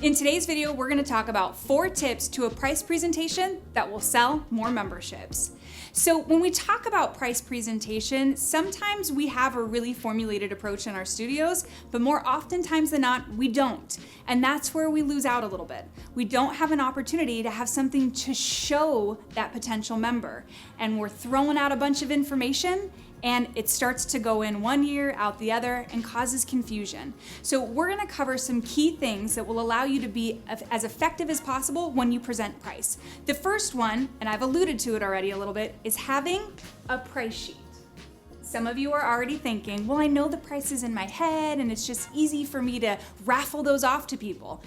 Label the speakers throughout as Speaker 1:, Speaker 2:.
Speaker 1: In today's video, we're going to talk about 4 tips to a price presentation that will sell more memberships. So when we talk about price presentation, sometimes we have a really formulated approach in our studios, but more oftentimes than not, we don't. And that's where we lose out a little bit. We don't have an opportunity to have something to show that potential member. And we're throwing out a bunch of information and it starts to go in one ear, out the other, and causes confusion. So we're gonna cover some key things that will allow you to be as effective as possible when you present price. The first one, and I've alluded to it already a little bit, is having a price sheet. Some of you are already thinking, well, I know the prices in my head and it's just easy for me to raffle those off to people.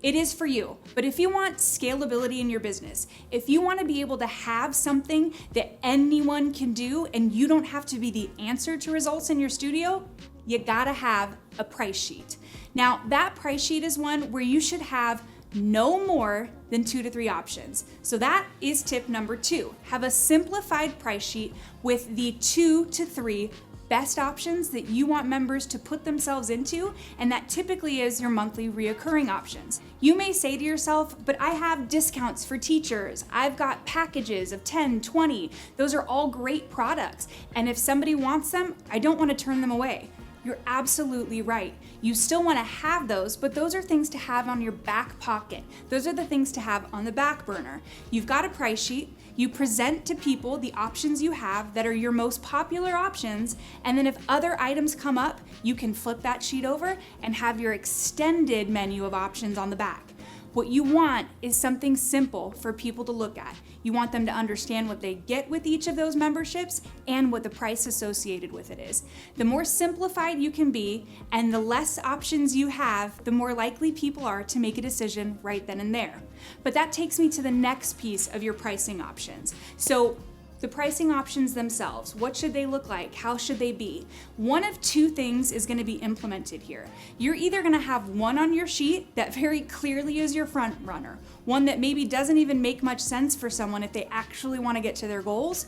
Speaker 1: It is for you, but if you want scalability in your business, if you want to be able to have something that anyone can do and you don't have to be the answer to results in your studio, you gotta have a price sheet. Now, that price sheet is one where you should have no more than 2 to 3 options. So that is tip number 2. Have a simplified price sheet with the 2 to 3 best options that you want members to put themselves into, and that typically is your monthly reoccurring options. You may say to yourself, but I have discounts for teachers. I've got packages of 10, 20. Those are all great products. And if somebody wants them, I don't want to turn them away. You're absolutely right. You still want to have those, but those are things to have on your back pocket. Those are the things to have on the back burner. You've got a price sheet. You present to people the options you have that are your most popular options, and then if other items come up, you can flip that sheet over and have your extended menu of options on the back. What you want is something simple for people to look at. You want them to understand what they get with each of those memberships and what the price associated with it is. The more simplified you can be and the less options you have, the more likely people are to make a decision right then and there. But that takes me to the next piece of your pricing options. So the pricing options themselves, what should they look like? How should they be? One of 2 things is going to be implemented here. You're either going to have one on your sheet that very clearly is your front runner, one that maybe doesn't even make much sense for someone if they actually want to get to their goals,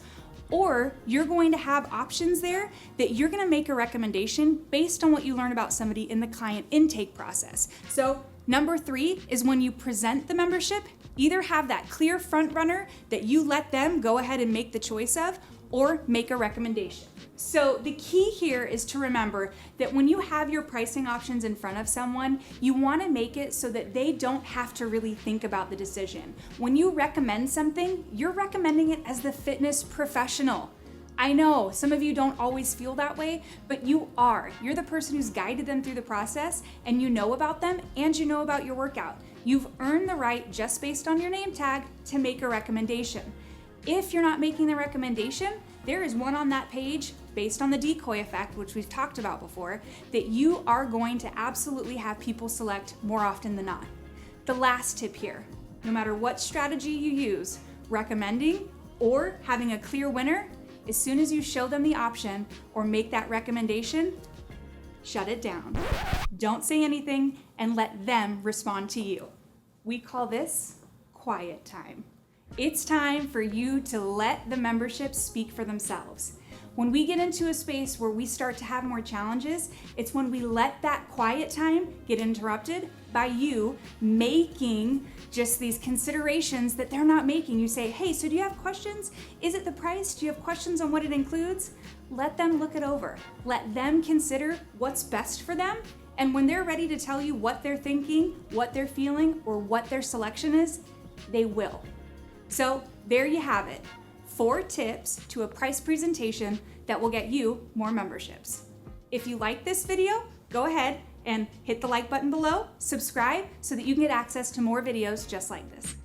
Speaker 1: or you're going to have options there that you're going to make a recommendation based on what you learn about somebody in the client intake process. So number 3 is when you present the membership, either have that clear front runner that you let them go ahead and make the choice of, or make a recommendation. So the key here is to remember that when you have your pricing options in front of someone, you want to make it so that they don't have to really think about the decision. When you recommend something, you're recommending it as the fitness professional. I know some of you don't always feel that way, but you are. You're the person who's guided them through the process, and you know about them and you know about your workout. You've earned the right, just based on your name tag, to make a recommendation. If you're not making the recommendation, there is one on that page based on the decoy effect, which we've talked about before, that you are going to absolutely have people select more often than not. The last tip here, no matter what strategy you use, recommending or having a clear winner, as soon as you show them the option or make that recommendation, shut it down. Don't say anything and let them respond to you. We call this quiet time. It's time for you to let the memberships speak for themselves. When we get into a space where we start to have more challenges, it's when we let that quiet time get interrupted by you making just these considerations that they're not making. You say, hey, so do you have questions? Is it the price? Do you have questions on what it includes? Let them look it over. Let them consider what's best for them. And when they're ready to tell you what they're thinking, what they're feeling, or what their selection is, they will. So there you have it. 4 tips to a price presentation that will get you more memberships. If you like this video, go ahead and hit the like button below, subscribe so that you can get access to more videos just like this.